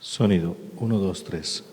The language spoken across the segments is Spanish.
Sonido, 1, 2, 3.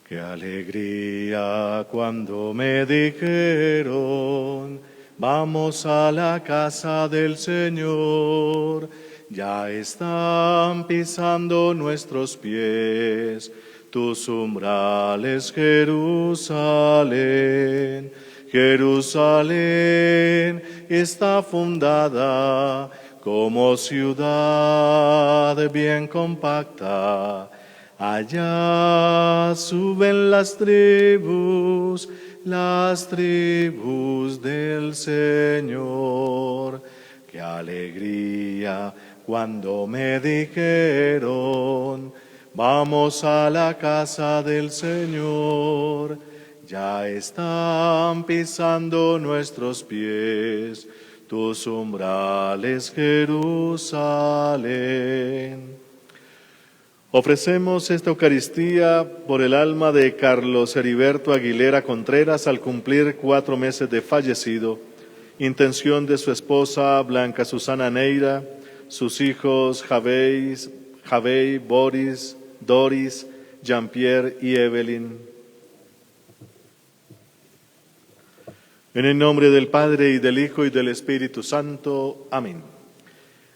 Qué alegría cuando me dijeron, vamos a la casa del Señor. Ya están pisando nuestros pies tus umbrales, Jerusalén. Jerusalén está fundada como ciudad bien compacta. Allá suben las tribus del Señor. Qué alegría cuando me dijeron, vamos a la casa del Señor. Ya están pisando nuestros pies tus umbrales, Jerusalén. Ofrecemos esta Eucaristía por el alma de Carlos Heriberto Aguilera Contreras al cumplir 4 meses de fallecido, intención de su esposa Blanca Susana Neira, sus hijos Javey, Boris, Doris, Jean-Pierre y Evelyn. En el nombre del Padre, y del Hijo, y del Espíritu Santo. Amén.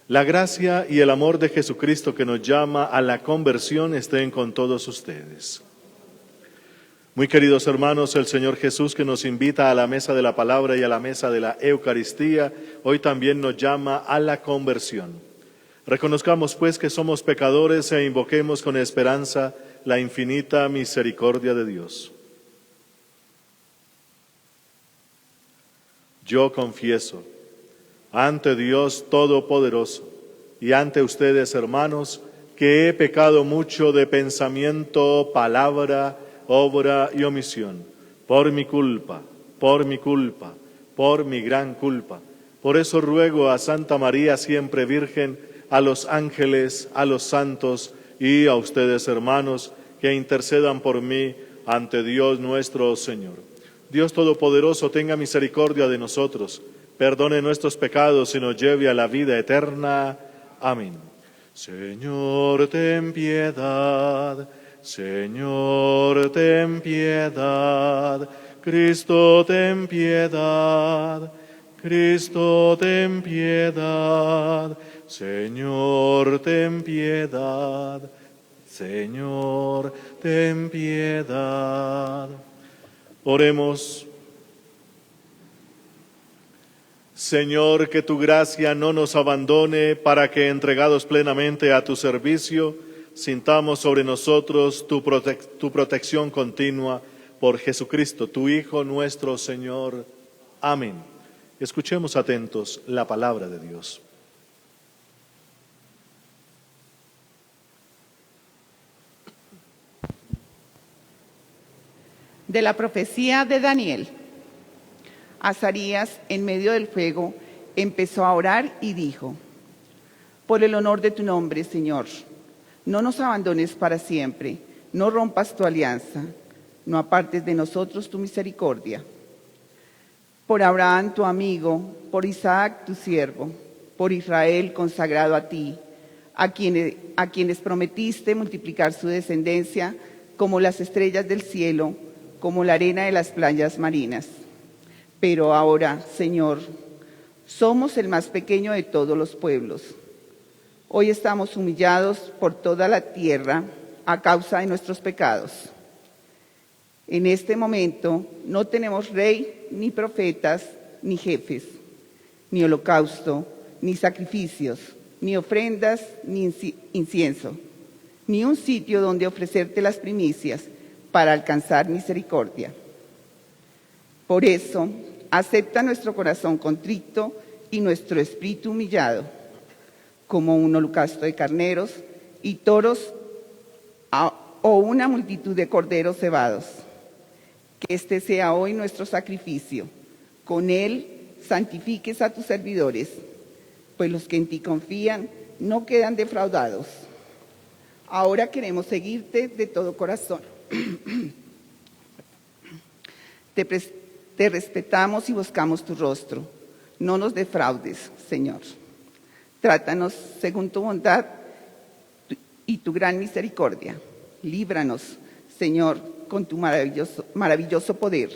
La gracia y el amor de Jesucristo, que nos llama a la conversión, estén con todos ustedes. Muy queridos hermanos, el Señor Jesús, que nos invita a la mesa de la palabra y a la mesa de la Eucaristía, hoy también nos llama a la conversión. Reconozcamos pues que somos pecadores e invoquemos con esperanza la infinita misericordia de Dios. Yo confieso ante Dios Todopoderoso y ante ustedes, hermanos, que he pecado mucho de pensamiento, palabra, obra y omisión, por mi culpa, por mi gran culpa. Por eso ruego a Santa María, siempre Virgen, a los ángeles, a los santos y a ustedes, hermanos, que intercedan por mí ante Dios nuestro Señor. Dios Todopoderoso, tenga misericordia de nosotros, perdone nuestros pecados y nos lleve a la vida eterna. Amén. Señor, ten piedad. Señor, ten piedad. Cristo, ten piedad. Cristo, ten piedad. Señor, ten piedad. Señor, ten piedad. Oremos. Señor, que tu gracia no nos abandone, para que, entregados plenamente a tu servicio, sintamos sobre nosotros tu protección continua, por Jesucristo, tu Hijo nuestro Señor. Amén. Escuchemos atentos la palabra de Dios. De la profecía de Daniel. Azarías, en medio del fuego, empezó a orar y dijo: por el honor de tu nombre, Señor, no nos abandones para siempre, no rompas tu alianza, no apartes de nosotros tu misericordia. Por Abraham, tu amigo, por Isaac, tu siervo, por Israel, consagrado a ti, a quienes prometiste multiplicar su descendencia como las estrellas del cielo, como la arena de las playas marinas. Pero ahora, Señor, somos el más pequeño de todos los pueblos. Hoy estamos humillados por toda la tierra a causa de nuestros pecados. En este momento no tenemos rey, ni profetas, ni jefes, ni holocausto, ni sacrificios, ni ofrendas, ni incienso, ni un sitio donde ofrecerte las primicias para alcanzar misericordia. Por eso, acepta nuestro corazón contrito y nuestro espíritu humillado, como un holocausto de carneros y toros o una multitud de corderos cebados. Que este sea hoy nuestro sacrificio. Con él santifiques a tus servidores, pues los que en ti confían no quedan defraudados. Ahora queremos seguirte de todo corazón. Te respetamos y buscamos tu rostro. No nos defraudes, Señor. Trátanos según tu bondad y tu gran misericordia. Líbranos, Señor, con tu maravilloso poder,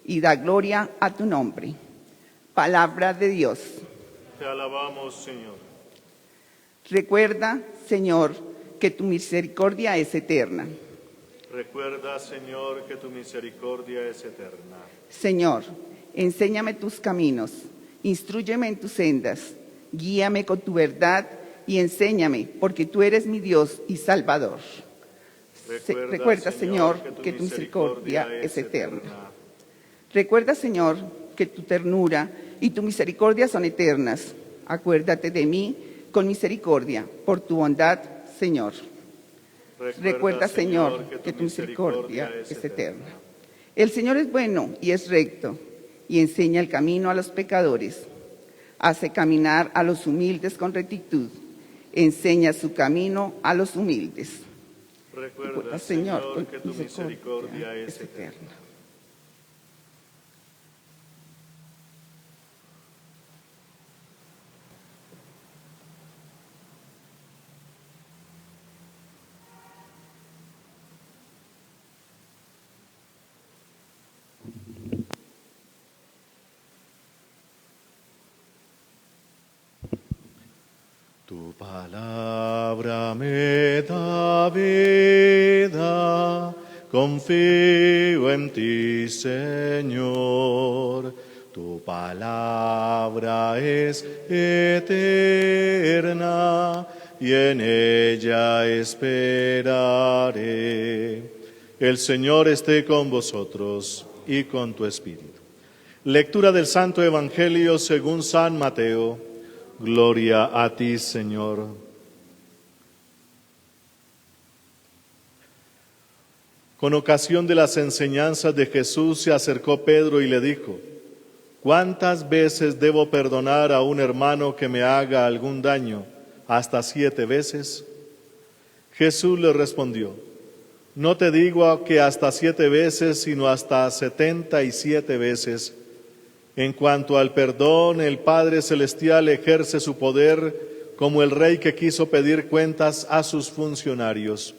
y da gloria a tu nombre. Palabra de Dios. Te alabamos, Señor. Recuerda, Señor, que tu misericordia es eterna. Recuerda, Señor, que tu misericordia es eterna. Señor, enséñame tus caminos, instrúyeme en tus sendas, guíame con tu verdad y enséñame, porque tú eres mi Dios y Salvador. Recuerda, Señor, que tu misericordia es eterna. Recuerda, Señor, que tu ternura y tu misericordia son eternas. Acuérdate de mí con misericordia, por tu bondad, Señor. Recuerda, Señor, que tu misericordia es eterna. El Señor es bueno y es recto, y enseña el camino a los pecadores. Hace caminar a los humildes con rectitud. Enseña su camino a los humildes. Recuerda, Señor, que tu misericordia es eterna. Tu palabra me da vida, Confío en ti, Señor. Tu palabra es eterna y en ella esperaré. El Señor esté con vosotros y con tu espíritu. Lectura del Santo Evangelio según San Mateo. Gloria a ti, Señor. Con ocasión de las enseñanzas de Jesús se acercó Pedro y le dijo: ¿Cuántas veces debo perdonar a un hermano que me haga algún daño? ¿Hasta 7 veces? Jesús le respondió: No te digo que hasta 7 veces, sino hasta 77 veces. En cuanto al perdón, el Padre Celestial ejerce su poder como el rey que quiso pedir cuentas a sus funcionarios.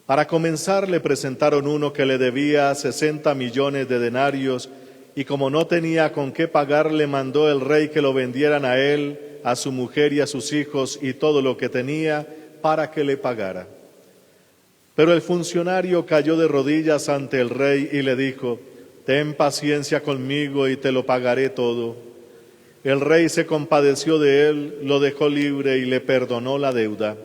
Para comenzar, le presentaron uno que le debía 60 millones de denarios, y como no tenía con qué pagarle, mandó el rey que lo vendieran a él, a su mujer y a sus hijos y todo lo que tenía, para que le pagara. Pero el funcionario cayó de rodillas ante el rey y le dijo: Ten paciencia conmigo y te lo pagaré todo. El rey se compadeció de él, lo dejó libre y le perdonó la deuda.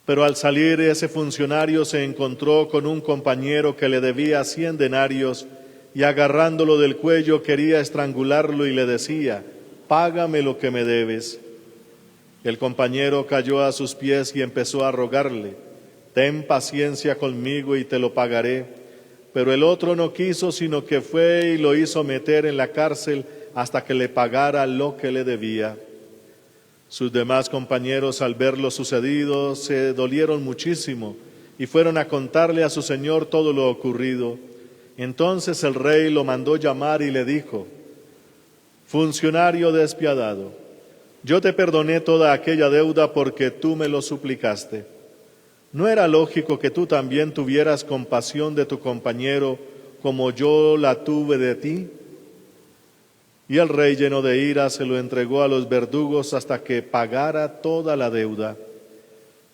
Pero al salir, ese funcionario se encontró con un compañero que le debía 100 denarios y agarrándolo del cuello quería estrangularlo y le decía: Págame lo que me debes. El compañero cayó a sus pies y empezó a rogarle: Ten paciencia conmigo y te lo pagaré. Pero el otro no quiso, sino que fue y lo hizo meter en la cárcel hasta que le pagara lo que le debía. Sus demás compañeros, al ver lo sucedido, se dolieron muchísimo y fueron a contarle a su señor todo lo ocurrido. Entonces el rey lo mandó llamar y le dijo: Funcionario despiadado, yo te perdoné toda aquella deuda porque tú me lo suplicaste. ¿No era lógico que tú también tuvieras compasión de tu compañero como yo la tuve de ti? Y el rey, lleno de ira, se lo entregó a los verdugos hasta que pagara toda la deuda.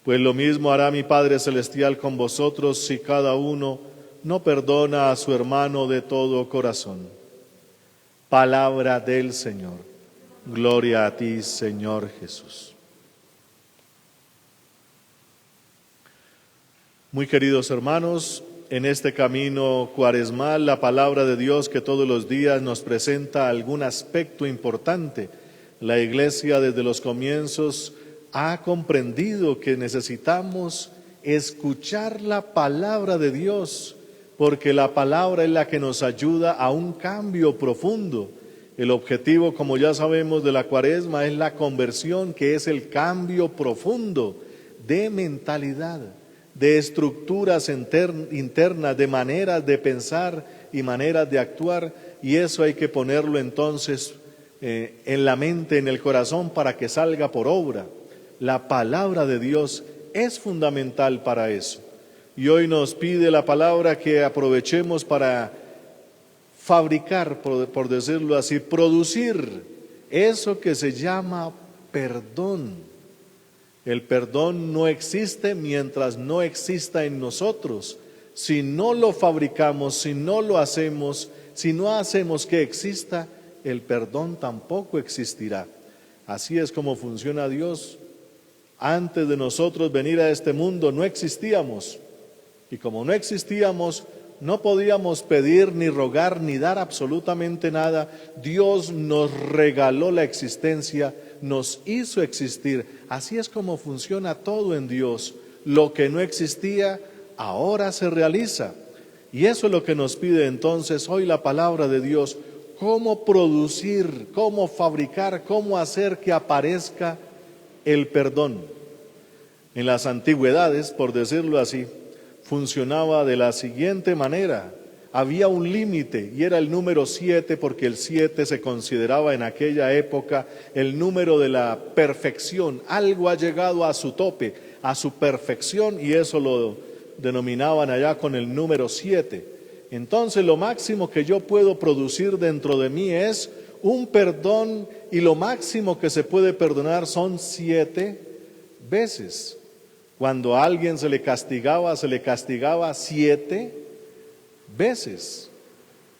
Pues lo mismo hará mi Padre Celestial con vosotros si cada uno no perdona a su hermano de todo corazón. Palabra del Señor. Gloria a ti, Señor Jesús. Muy queridos hermanos, en este camino cuaresmal, la palabra de Dios que todos los días nos presenta algún aspecto importante. La Iglesia desde los comienzos ha comprendido que necesitamos escuchar la palabra de Dios, porque la palabra es la que nos ayuda a un cambio profundo. El objetivo, como ya sabemos, de la Cuaresma es la conversión, que es el cambio profundo de mentalidad, de estructuras internas, de maneras de pensar y maneras de actuar, y eso hay que ponerlo entonces en la mente, en el corazón, para que salga por obra. La palabra de Dios es fundamental para eso. Y hoy nos pide la palabra que aprovechemos para fabricar, por decirlo así, producir eso que se llama perdón. El perdón no existe mientras no exista en nosotros. Si no lo fabricamos, si no lo hacemos, si no hacemos que exista, el perdón tampoco existirá. Así es como funciona Dios. Antes de nosotros venir a este mundo no existíamos. Y como no existíamos, no podíamos pedir, ni rogar, ni dar absolutamente nada. Dios nos regaló la existencia, nos hizo existir. Así es como funciona todo en Dios. Lo que no existía, ahora se realiza. Y eso es lo que nos pide entonces hoy la palabra de Dios. Cómo producir, cómo fabricar, cómo hacer que aparezca el perdón. En las antigüedades, por decirlo así, funcionaba de la siguiente manera. Había un límite y era el número 7, porque el 7 se consideraba en aquella época el número de la perfección. Algo ha llegado a su tope, a su perfección, y eso lo denominaban allá con el número 7. Entonces lo máximo que yo puedo producir dentro de mí es un perdón, y lo máximo que se puede perdonar son 7 veces. Cuando a alguien se le castigaba 7 veces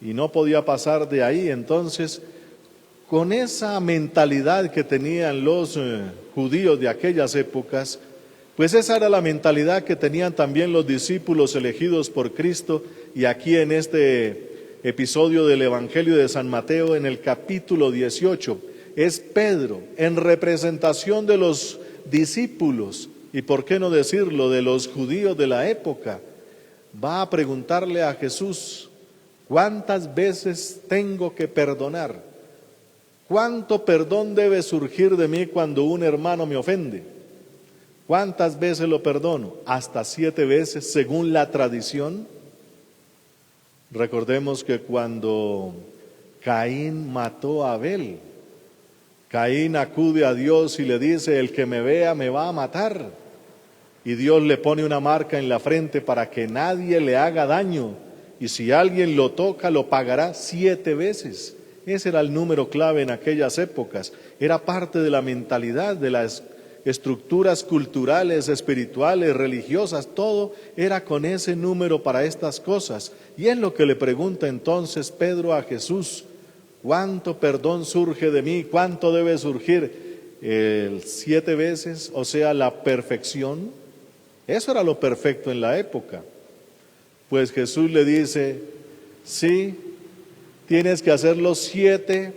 y no podía pasar de ahí. Entonces, con esa mentalidad que tenían los judíos de aquellas épocas, pues esa era la mentalidad que tenían también los discípulos elegidos por Cristo. Y aquí en este episodio del Evangelio de San Mateo, en el capítulo 18, es Pedro, en representación de los discípulos, y por qué no decirlo, de los judíos de la época, va a preguntarle a Jesús: ¿cuántas veces tengo que perdonar? ¿Cuánto perdón debe surgir de mí cuando un hermano me ofende? ¿Cuántas veces lo perdono? Hasta 7 veces, según la tradición. Recordemos que cuando Caín mató a Abel, Caín acude a Dios y le dice: el que me vea me va a matar. Y Dios le pone una marca en la frente para que nadie le haga daño. Y si alguien lo toca, lo pagará 7 veces. Ese era el número clave en aquellas épocas. Era parte de la mentalidad, de las estructuras culturales, espirituales, religiosas. Todo era con ese número para estas cosas. Y es lo que le pregunta entonces Pedro a Jesús: ¿cuánto perdón surge de mí? ¿Cuánto debe surgir? 7 veces, o sea, la perfección. Eso era lo perfecto en la época. Pues Jesús le dice: sí, tienes que hacerlo 7,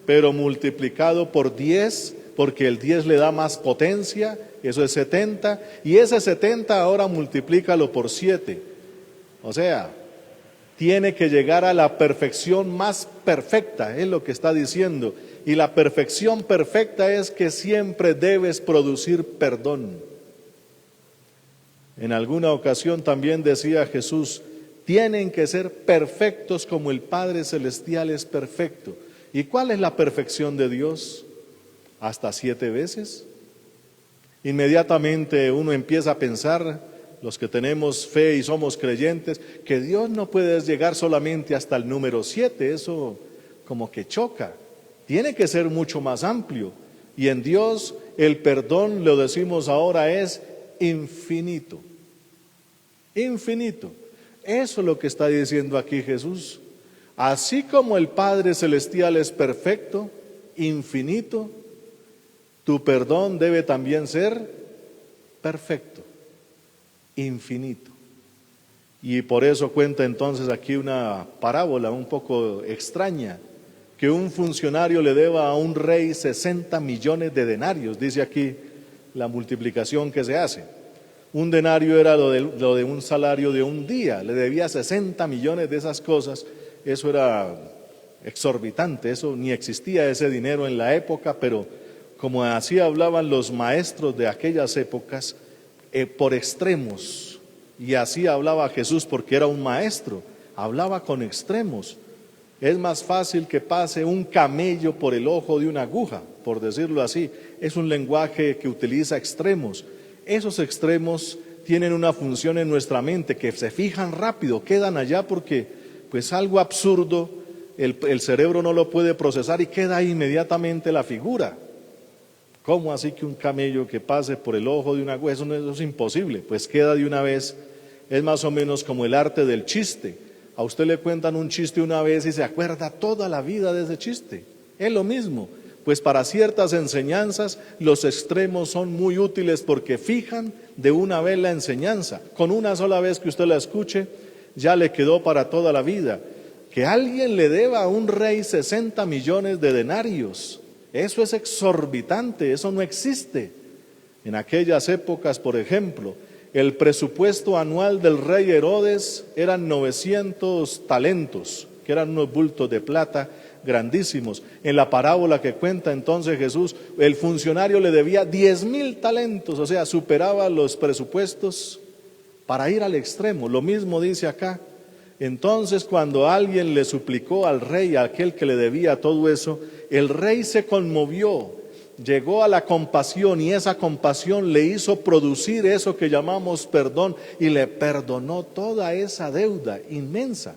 pero multiplicado por 10, porque el 10 le da más potencia, eso es 70, y ese 70 ahora multiplícalo por 7. O sea, tiene que llegar a la perfección más perfecta, es lo que está diciendo. Y la perfección perfecta es que siempre debes producir perdón. En alguna ocasión también decía Jesús: tienen que ser perfectos como el Padre Celestial es perfecto. ¿Y cuál es la perfección de Dios? ¿Hasta 7 veces? Inmediatamente uno empieza a pensar, los que tenemos fe y somos creyentes, que Dios no puede llegar solamente hasta el número 7, eso como que choca. Tiene que ser mucho más amplio. Y en Dios el perdón, lo decimos ahora, es infinito. Infinito. Eso es lo que está diciendo aquí Jesús. Así como el Padre Celestial es perfecto, infinito, tu perdón debe también ser perfecto, infinito. Y por eso cuenta entonces aquí una parábola un poco extraña, que un funcionario le deba a un rey 60 millones de denarios, dice aquí la multiplicación que se hace. Un denario era lo de un salario de un día, le debía 60 millones de esas cosas. Eso era exorbitante, eso ni existía ese dinero en la época, pero como así hablaban los maestros de aquellas épocas, por extremos, y así hablaba Jesús porque era un maestro, hablaba con extremos. Es más fácil que pase un camello por el ojo de una aguja, por decirlo así. Es un lenguaje que utiliza extremos. Esos extremos tienen una función en nuestra mente, que se fijan rápido, quedan allá porque pues algo absurdo, el cerebro no lo puede procesar y queda ahí inmediatamente la figura. ¿Cómo así que un camello que pase por el ojo de una aguja? Eso es imposible, pues queda de una vez. Es más o menos como el arte del chiste. A usted le cuentan un chiste una vez y se acuerda toda la vida de ese chiste. Es lo mismo. Pues para ciertas enseñanzas los extremos son muy útiles porque fijan de una vez la enseñanza. Con una sola vez que usted la escuche, ya le quedó para toda la vida. Que alguien le deba a un rey 60 millones de denarios, eso es exorbitante, eso no existe. En aquellas épocas, por ejemplo, el presupuesto anual del rey Herodes eran 900 talentos, que eran unos bultos de plata grandísimos. En la parábola que cuenta entonces Jesús, el funcionario le debía 10,000 talentos, o sea, superaba los presupuestos para ir al extremo. Lo mismo dice acá. Entonces, cuando alguien le suplicó al rey, a aquel que le debía todo eso, el rey se conmovió, llegó a la compasión, y esa compasión le hizo producir eso que llamamos perdón, y le perdonó toda esa deuda inmensa.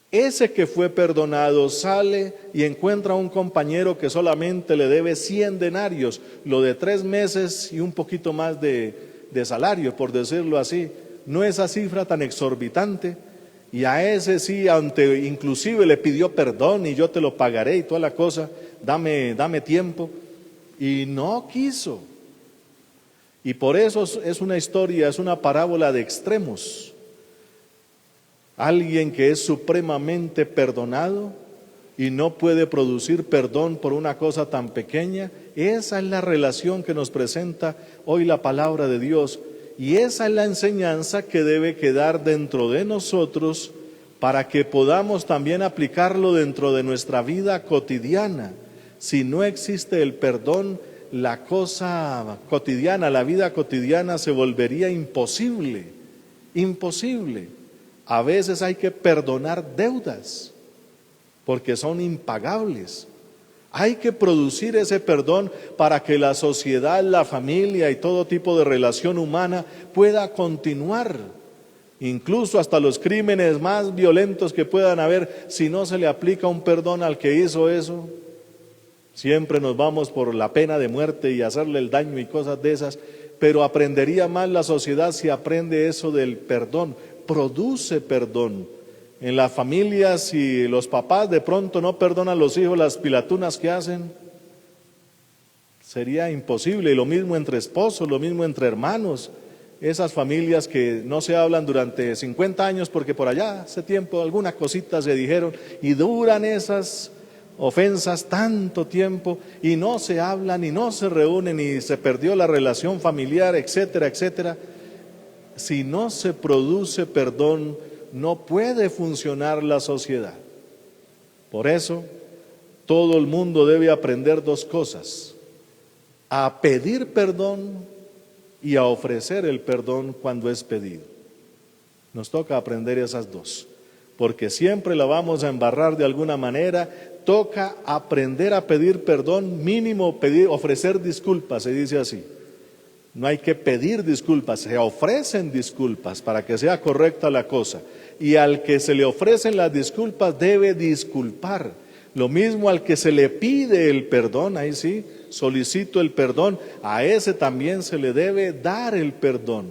Ese que fue perdonado sale y encuentra a un compañero que solamente le debe 100 denarios, lo de 3 meses y un poquito más de de salario, por decirlo así, no esa cifra tan exorbitante, y a ese sí, inclusive le pidió perdón y yo te lo pagaré y toda la cosa, dame tiempo, y no quiso. Y por eso es una historia, es una parábola de extremos. Alguien que es supremamente perdonado y no puede producir perdón por una cosa tan pequeña. Esa es la relación que nos presenta hoy la palabra de Dios, y esa es la enseñanza que debe quedar dentro de nosotros para que podamos también aplicarlo dentro de nuestra vida cotidiana. Si no existe el perdón, la cosa cotidiana, la vida cotidiana se volvería imposible, imposible. A veces hay que perdonar deudas porque son impagables. Hay que producir ese perdón para que la sociedad, la familia y todo tipo de relación humana pueda continuar. Incluso hasta los crímenes más violentos que puedan haber, si no se le aplica un perdón al que hizo eso, siempre nos vamos por la pena de muerte y hacerle el daño y cosas de esas. Pero aprendería más la sociedad si aprende eso del perdón. Produce perdón. En las familias, si los papás de pronto no perdonan a los hijos las pilatunas que hacen, sería imposible. Y lo mismo entre esposos, lo mismo entre hermanos. Esas familias que no se hablan durante 50 años porque por allá hace tiempo algunas cositas se dijeron y duran esas ofensas tanto tiempo y no se hablan y no se reúnen y se perdió la relación familiar, etcétera, etcétera. Si no se produce perdón, no puede funcionar la sociedad. Por eso, todo el mundo debe aprender dos cosas: a pedir perdón y a ofrecer el perdón cuando es pedido. Nos toca aprender esas dos, porque siempre la vamos a embarrar de alguna manera. Toca aprender a pedir perdón, mínimo ofrecer disculpas, se dice así. No hay que pedir disculpas, se ofrecen disculpas para que sea correcta la cosa. Y al que se le ofrecen las disculpas debe disculpar. Lo mismo al que se le pide el perdón, ahí sí, solicito el perdón, a ese también se le debe dar el perdón.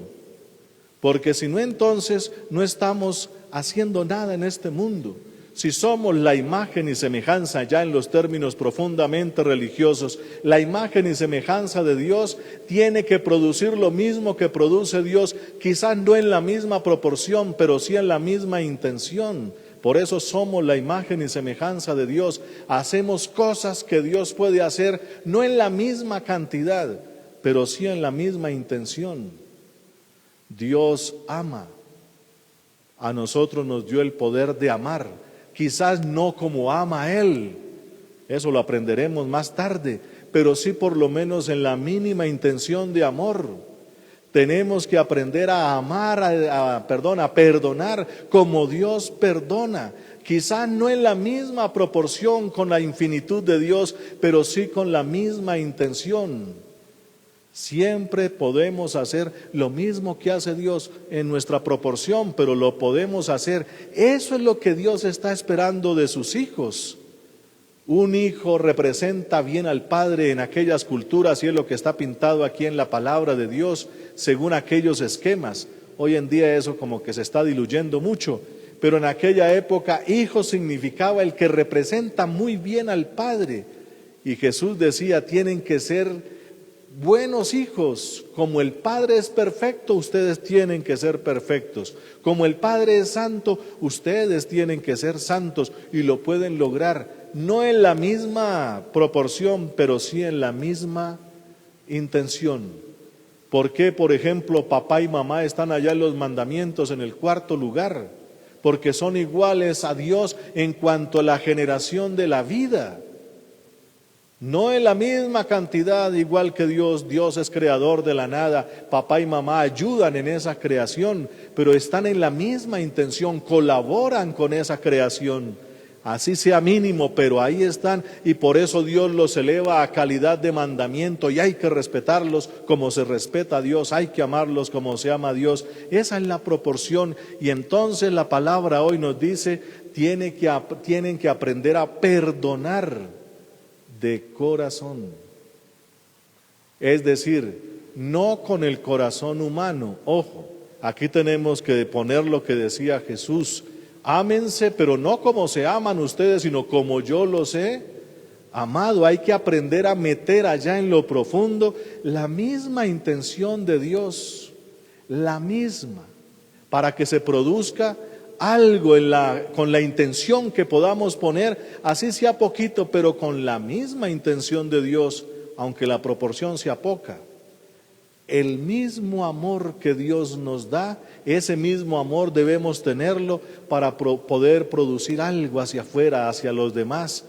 Porque si no, entonces no estamos haciendo nada en este mundo. Si somos la imagen y semejanza, ya en los términos profundamente religiosos, la imagen y semejanza de Dios tiene que producir lo mismo que produce Dios, quizás no en la misma proporción, pero sí en la misma intención. Por eso somos la imagen y semejanza de Dios. Hacemos cosas que Dios puede hacer, no en la misma cantidad, pero sí en la misma intención. Dios ama. A nosotros nos dio el poder de amar. Quizás no como ama Él, eso lo aprenderemos más tarde, pero sí por lo menos en la mínima intención de amor. Tenemos que aprender a amar, a perdonar como Dios perdona. Quizás no en la misma proporción con la infinitud de Dios, pero sí con la misma intención. Siempre podemos hacer lo mismo que hace Dios en nuestra proporción, pero lo podemos hacer. Eso es lo que Dios está esperando de sus hijos. Un hijo representa bien al padre en aquellas culturas y es lo que está pintado aquí en la palabra de Dios, según aquellos esquemas. Hoy en día eso como que se está diluyendo mucho, pero en aquella época hijo significaba el que representa muy bien al padre. Y Jesús decía, tienen que ser buenos hijos, como el Padre es perfecto, ustedes tienen que ser perfectos. Como el Padre es santo, ustedes tienen que ser santos y lo pueden lograr, no en la misma proporción, pero sí en la misma intención. ¿Por qué, por ejemplo, papá y mamá están allá en los mandamientos en el cuarto lugar? Porque son iguales a Dios en cuanto a la generación de la vida. No en la misma cantidad, igual que Dios. Dios es creador de la nada, papá y mamá ayudan en esa creación, pero están en la misma intención, colaboran con esa creación, así sea mínimo, pero ahí están, y por eso Dios los eleva a calidad de mandamiento, y hay que respetarlos como se respeta a Dios, hay que amarlos como se ama a Dios. Esa es la proporción, y entonces la palabra hoy nos dice, tienen que aprender a perdonar de corazón. Es decir, no con el corazón humano. Ojo, aquí tenemos que poner lo que decía Jesús: ámense, pero no como se aman ustedes, sino como yo los he amado. Hay que aprender a meter allá en lo profundo la misma intención de Dios, la misma, para que se produzca algo con la intención que podamos poner, así sea poquito, pero con la misma intención de Dios, aunque la proporción sea poca. El mismo amor que Dios nos da, ese mismo amor debemos tenerlo para poder producir algo hacia afuera, hacia los demás.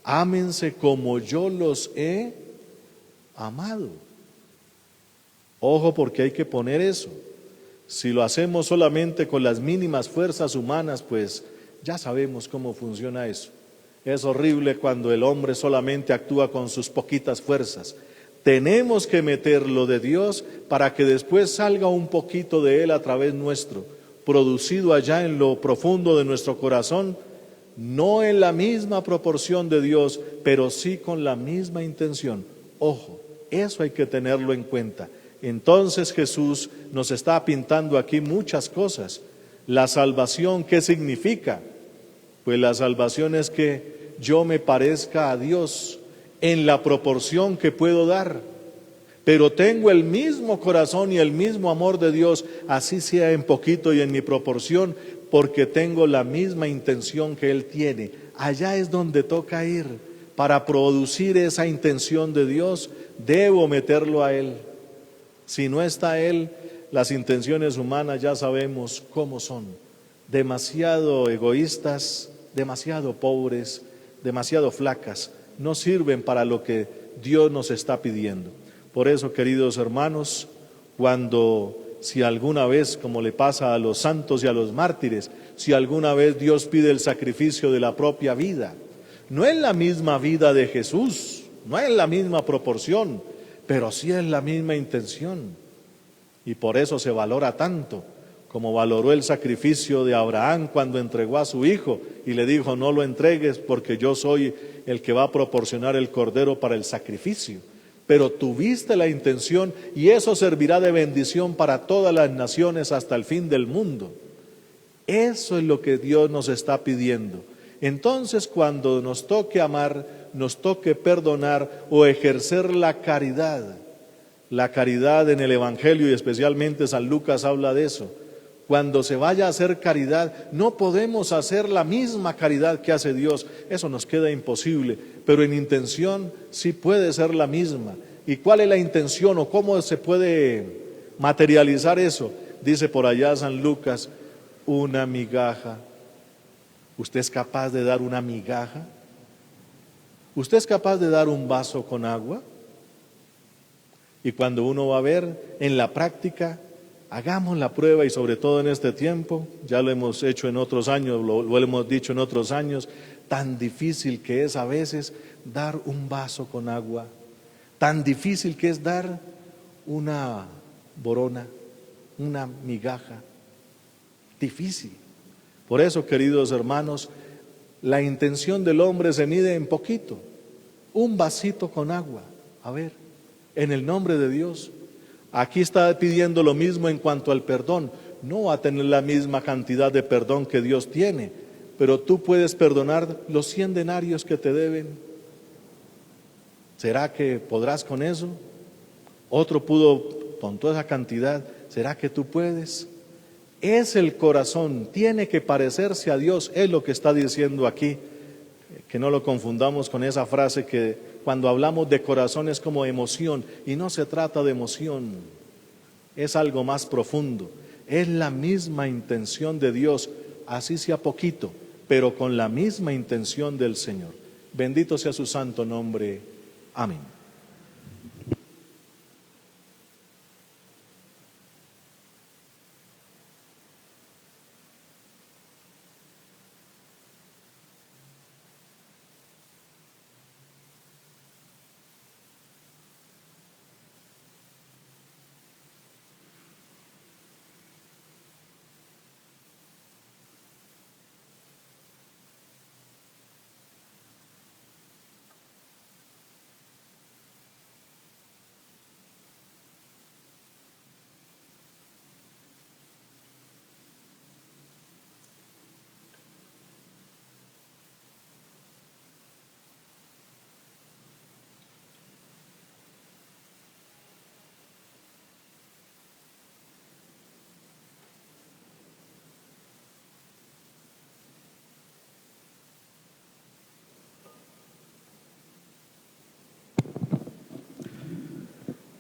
Ámense como yo los he amado. Ojo, porque hay que poner eso. Si lo hacemos solamente con las mínimas fuerzas humanas, pues ya sabemos cómo funciona eso. Es horrible cuando el hombre solamente actúa con sus poquitas fuerzas. Tenemos que meter lo de Dios para que después salga un poquito de Él a través nuestro, producido allá en lo profundo de nuestro corazón, no en la misma proporción de Dios, pero sí con la misma intención. Ojo, eso hay que tenerlo en cuenta. Entonces Jesús nos está pintando aquí muchas cosas. La salvación, ¿qué significa? Pues la salvación es que yo me parezca a Dios en la proporción que puedo dar, pero tengo el mismo corazón y el mismo amor de Dios, así sea en poquito y en mi proporción, porque tengo la misma intención que Él tiene. Allá es donde toca ir. Para producir esa intención de Dios, debo meterlo a Él. Si no está Él, las intenciones humanas ya sabemos cómo son: demasiado egoístas, demasiado pobres, demasiado flacas, no sirven para lo que Dios nos está pidiendo. Por eso, queridos hermanos, si alguna vez, como le pasa a los santos y a los mártires, si alguna vez Dios pide el sacrificio de la propia vida, no es la misma vida de Jesús, no es la misma proporción, pero sí es la misma intención. Y por eso se valora tanto, como valoró el sacrificio de Abraham cuando entregó a su hijo y le dijo: no lo entregues porque yo soy el que va a proporcionar el cordero para el sacrificio. Pero tuviste la intención y eso servirá de bendición para todas las naciones hasta el fin del mundo. Eso es lo que Dios nos está pidiendo. Entonces, cuando nos toque amar, nos toque perdonar o ejercer la caridad en el Evangelio, y especialmente San Lucas habla de eso. Cuando se vaya a hacer caridad, no podemos hacer la misma caridad que hace Dios, eso nos queda imposible, pero en intención sí puede ser la misma. ¿Y cuál es la intención o cómo se puede materializar eso? Dice por allá San Lucas: una migaja. ¿Usted es capaz de dar una migaja? ¿Usted es capaz de dar un vaso con agua? Y cuando uno va a ver en la práctica, hagamos la prueba, y sobre todo en este tiempo, ya lo hemos hecho en otros años, lo hemos dicho en otros años, tan difícil que es a veces dar un vaso con agua, tan difícil que es dar una borona, una migaja, difícil. Por eso, queridos hermanos, la intención del hombre se mide en poquito, un vasito con agua, a ver, en el nombre de Dios. Aquí está pidiendo lo mismo en cuanto al perdón. No va a tener la misma cantidad de perdón que Dios tiene, pero tú puedes perdonar los 100 denarios que te deben. ¿Será que podrás con eso? Otro pudo con toda esa cantidad. ¿Será que tú puedes? Es el corazón, tiene que parecerse a Dios, es lo que está diciendo aquí. Que no lo confundamos con esa frase que cuando hablamos de corazón es como emoción, y no se trata de emoción, es algo más profundo. Es la misma intención de Dios, así sea poquito, pero con la misma intención del Señor. Bendito sea su santo nombre. Amén.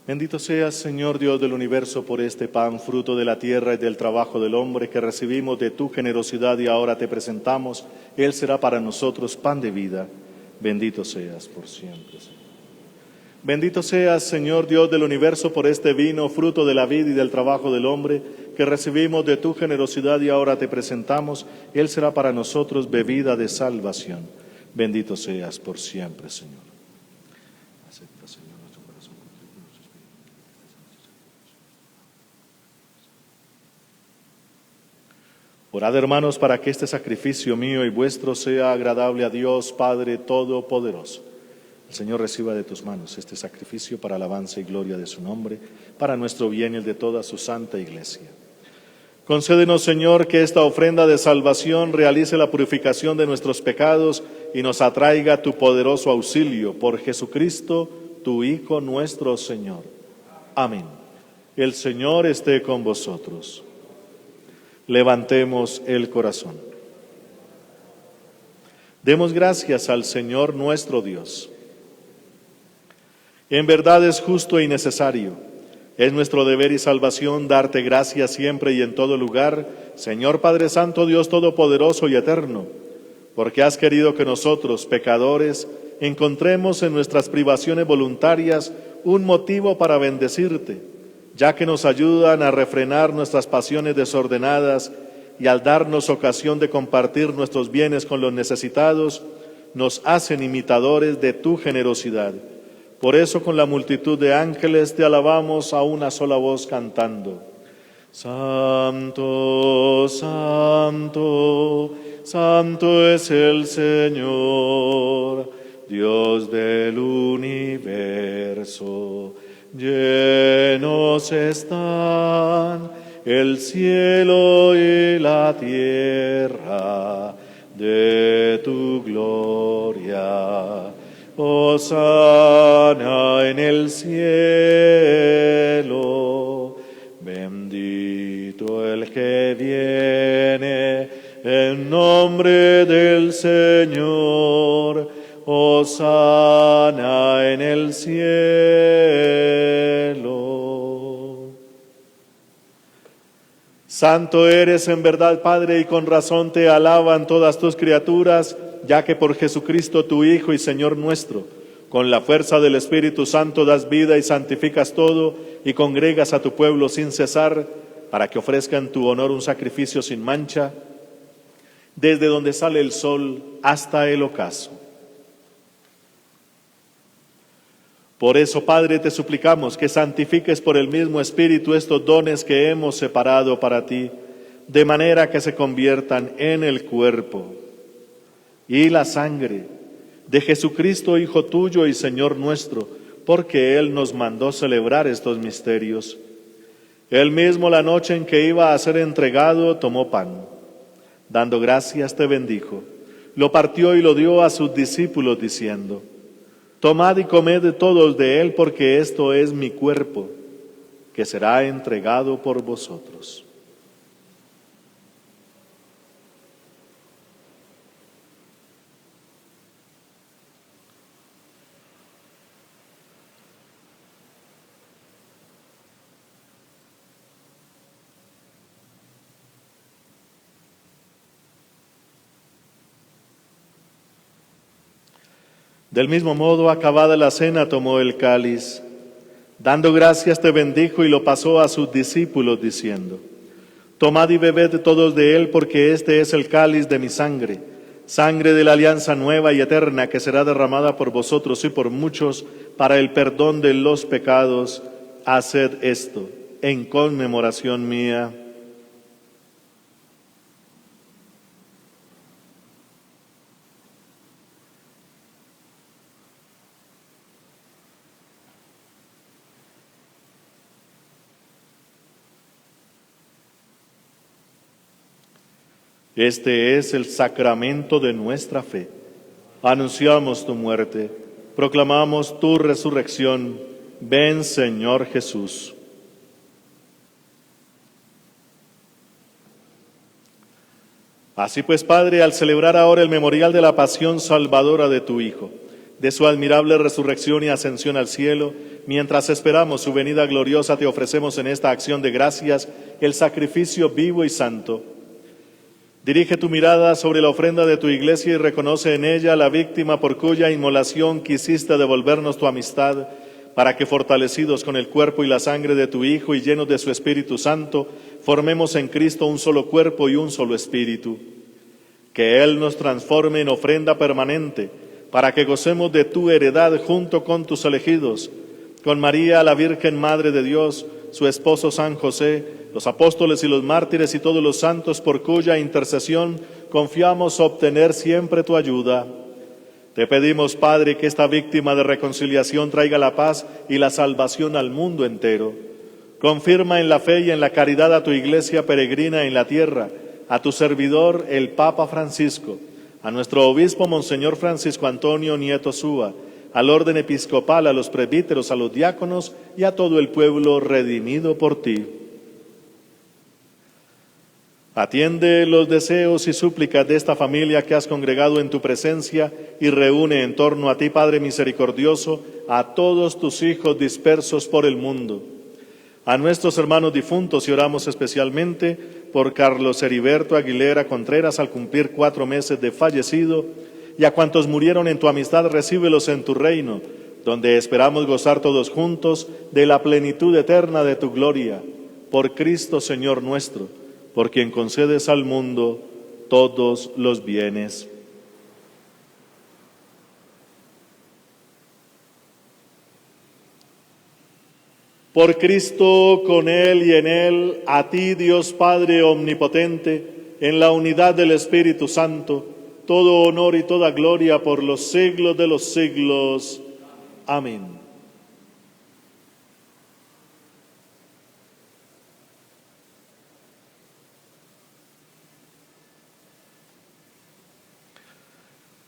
Bendito seas, Señor Dios del universo, por este pan, fruto de la tierra y del trabajo del hombre, que recibimos de tu generosidad y ahora te presentamos. Él será para nosotros pan de vida. Bendito seas por siempre, Señor. Bendito seas, Señor Dios del universo, por este vino, fruto de la vida y del trabajo del hombre, que recibimos de tu generosidad y ahora te presentamos. Él será para nosotros bebida de salvación. Bendito seas por siempre, Señor. Acepta, Señor, nuestro corazón contrito y nuestro espíritu. Orad, hermanos, para que este sacrificio mío y vuestro sea agradable a Dios Padre Todopoderoso. El Señor reciba de tus manos este sacrificio para alabanza y gloria de su nombre, para nuestro bien y el de toda su santa Iglesia. Concédenos, Señor, que esta ofrenda de salvación realice la purificación de nuestros pecados y nos atraiga tu poderoso auxilio. Por Jesucristo, tu Hijo nuestro Señor. Amén. El Señor esté con vosotros. Levantemos el corazón. Demos gracias al Señor nuestro Dios. En verdad es justo y necesario. Es nuestro deber y salvación darte gracias siempre y en todo lugar, Señor Padre Santo, Dios Todopoderoso y Eterno, porque has querido que nosotros, pecadores, encontremos en nuestras privaciones voluntarias un motivo para bendecirte, ya que nos ayudan a refrenar nuestras pasiones desordenadas y al darnos ocasión de compartir nuestros bienes con los necesitados, nos hacen imitadores de tu generosidad. Por eso con la multitud de ángeles te alabamos a una sola voz cantando. Santo, santo, santo es el Señor, Dios del universo. Llenos están el cielo y la tierra de tu gloria. Hosana en el cielo, bendito el que viene en nombre del Señor. Hosana en el cielo. Santo eres en verdad, Padre, y con razón te alaban todas tus criaturas, ya que por Jesucristo tu Hijo y Señor nuestro, con la fuerza del Espíritu Santo das vida y santificas todo y congregas a tu pueblo sin cesar, para que ofrezca en tu honor un sacrificio sin mancha, desde donde sale el sol hasta el ocaso. Por eso, Padre, te suplicamos que santifiques por el mismo Espíritu estos dones que hemos separado para ti, de manera que se conviertan en el cuerpo y la sangre de Jesucristo, Hijo tuyo y Señor nuestro, porque Él nos mandó celebrar estos misterios. Él mismo, la noche en que iba a ser entregado, tomó pan. Dando gracias, te bendijo. Lo partió y lo dio a sus discípulos, diciendo: Tomad y comed todos de él, porque esto es mi cuerpo, que será entregado por vosotros. Del mismo modo, acabada la cena, tomó el cáliz. Dando gracias, te bendijo y lo pasó a sus discípulos, diciendo: Tomad y bebed todos de él, porque este es el cáliz de mi sangre, sangre de la alianza nueva y eterna, que será derramada por vosotros y por muchos para el perdón de los pecados. Haced esto en conmemoración mía. Este es el sacramento de nuestra fe. Anunciamos tu muerte, proclamamos tu resurrección. Ven, Señor Jesús. Así pues, Padre, al celebrar ahora el memorial de la pasión salvadora de tu Hijo, de su admirable resurrección y ascensión al cielo, mientras esperamos su venida gloriosa, te ofrecemos en esta acción de gracias el sacrificio vivo y santo. Dirige tu mirada sobre la ofrenda de tu iglesia y reconoce en ella la víctima por cuya inmolación quisiste devolvernos tu amistad, para que fortalecidos con el cuerpo y la sangre de tu Hijo y llenos de su Espíritu Santo, formemos en Cristo un solo cuerpo y un solo espíritu. Que Él nos transforme en ofrenda permanente, para que gocemos de tu heredad junto con tus elegidos, con María, la Virgen Madre de Dios, su esposo San José, los apóstoles y los mártires y todos los santos por cuya intercesión confiamos obtener siempre tu ayuda. Te pedimos, Padre, que esta víctima de reconciliación traiga la paz y la salvación al mundo entero. Confirma en la fe y en la caridad a tu iglesia peregrina en la tierra, a tu servidor, el Papa Francisco, a nuestro obispo Monseñor Francisco Antonio Nieto Súa, al orden episcopal, a los presbíteros, a los diáconos y a todo el pueblo redimido por ti. Atiende los deseos y súplicas de esta familia que has congregado en tu presencia y reúne en torno a ti, Padre misericordioso, a todos tus hijos dispersos por el mundo. A nuestros hermanos difuntos y oramos especialmente por Carlos Heriberto Aguilera Contreras al cumplir 4 meses de fallecido, y a cuantos murieron en tu amistad, recíbelos en tu reino, donde esperamos gozar todos juntos de la plenitud eterna de tu gloria. Por Cristo Señor nuestro, por quien concedes al mundo todos los bienes. Por Cristo, con Él y en Él, a ti, Dios Padre omnipotente, en la unidad del Espíritu Santo, todo honor y toda gloria por los siglos de los siglos. Amén.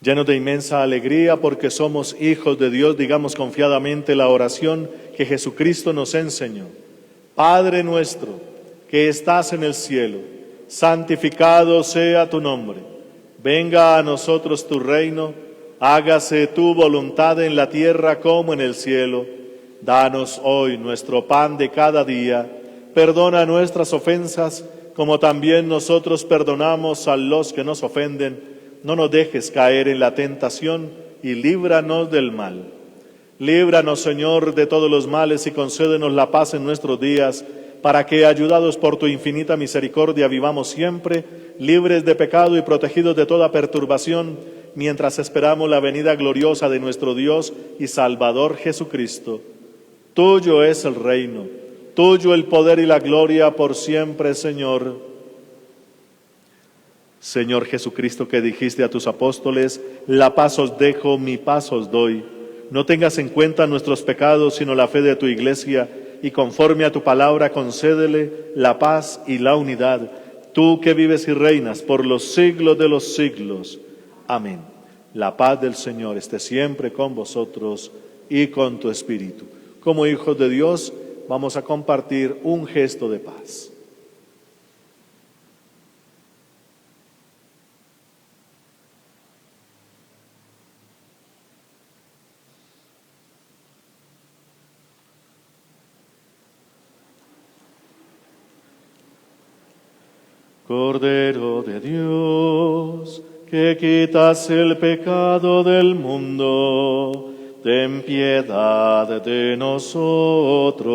Llenos de inmensa alegría porque somos hijos de Dios, digamos confiadamente la oración que Jesucristo nos enseñó. Padre nuestro, que estás en el cielo, santificado sea tu nombre. Venga a nosotros tu reino, hágase tu voluntad en la tierra como en el cielo. Danos hoy nuestro pan de cada día. Perdona nuestras ofensas, como también nosotros perdonamos a los que nos ofenden. No nos dejes caer en la tentación y líbranos del mal. Líbranos, Señor, de todos los males y concédenos la paz en nuestros días, para que, ayudados por tu infinita misericordia, vivamos siempre libres de pecado y protegidos de toda perturbación, mientras esperamos la venida gloriosa de nuestro Dios y Salvador Jesucristo. Tuyo es el reino, tuyo el poder y la gloria por siempre, Señor. Señor Jesucristo, que dijiste a tus apóstoles, la paz os dejo, mi paz os doy. No tengas en cuenta nuestros pecados, sino la fe de tu iglesia, y conforme a tu palabra concédele la paz y la unidad, tú que vives y reinas por los siglos de los siglos. Amén. La paz del Señor esté siempre con vosotros y con tu espíritu. Como hijos de Dios, vamos a compartir un gesto de paz. Cordero de Dios, que quitas el pecado del mundo, ten piedad de nosotros.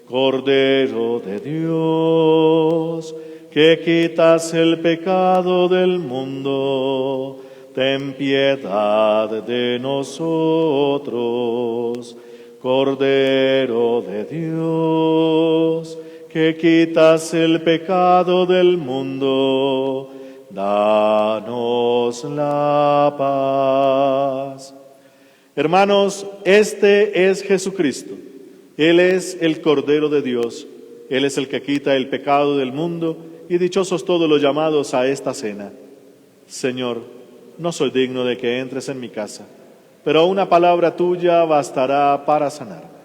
Cordero de Dios, que quitas el pecado del mundo, ten piedad de nosotros. Cordero de Dios, que quitas el pecado del mundo, danos la paz. Hermanos, este es Jesucristo. Él es el Cordero de Dios. Él es el que quita el pecado del mundo, y dichosos todos los llamados a esta cena. Señor, no soy digno de que entres en mi casa, pero una palabra tuya bastará para sanarme.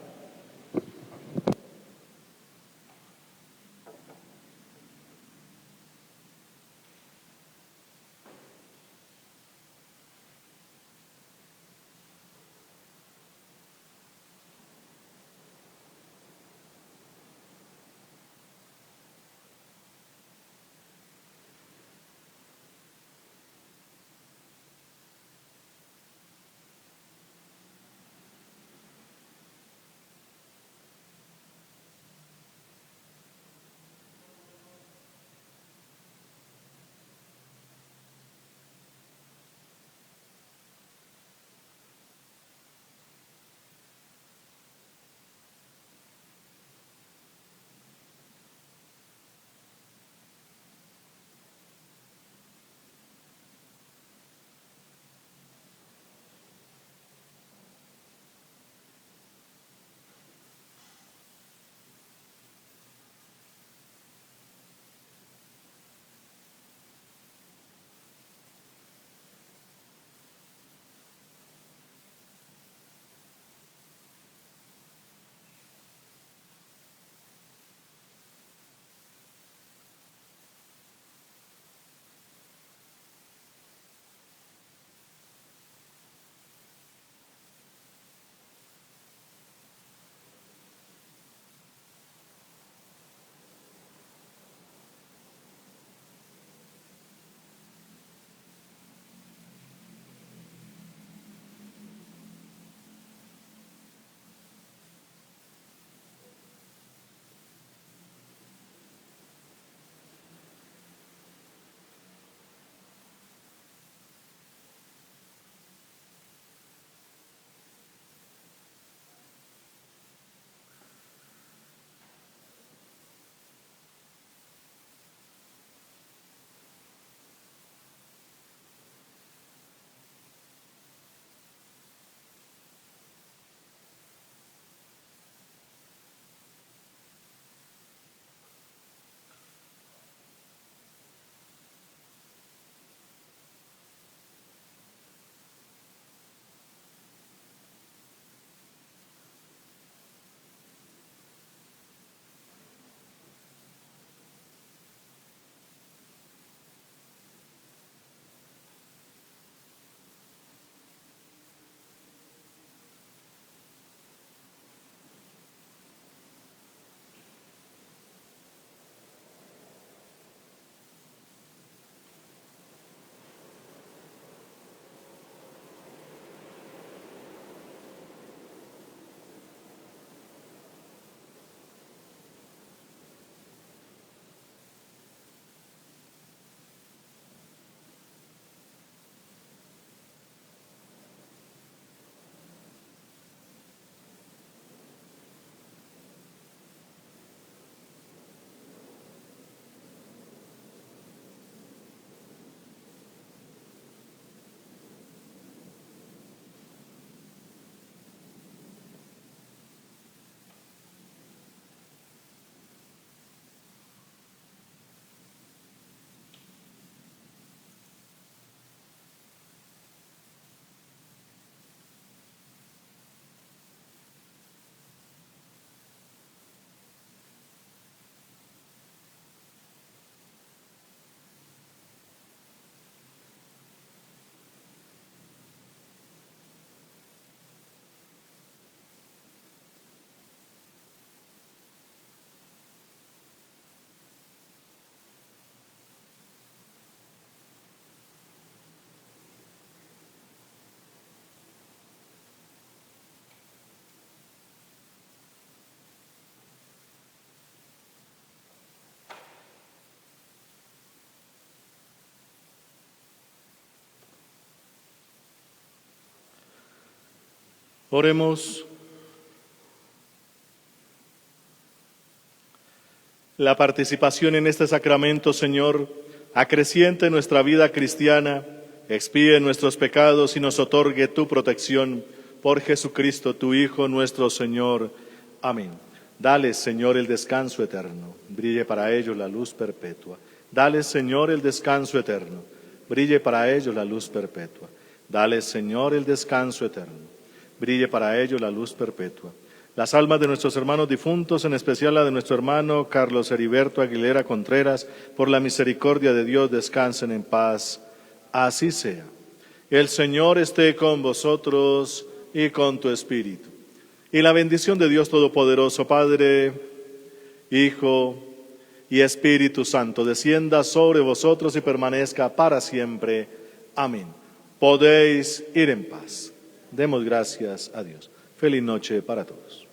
Oremos. La participación en este sacramento, Señor, acreciente nuestra vida cristiana, expíe nuestros pecados y nos otorgue tu protección por Jesucristo, tu Hijo, nuestro Señor. Amén. Dale, Señor, el descanso eterno. Brille para ellos la luz perpetua. Dale, Señor, el descanso eterno. Brille para ellos la luz perpetua. Dale, Señor, el descanso eterno. Brille para ellos la luz perpetua. Las almas de nuestros hermanos difuntos, en especial la de nuestro hermano Carlos Heriberto Aguilera Contreras, por la misericordia de Dios, descansen en paz. Así sea. El Señor esté con vosotros y con tu espíritu. Y la bendición de Dios Todopoderoso, Padre, Hijo y Espíritu Santo, descienda sobre vosotros y permanezca para siempre. Amén. Podéis ir en paz. Demos gracias a Dios. Feliz noche para todos.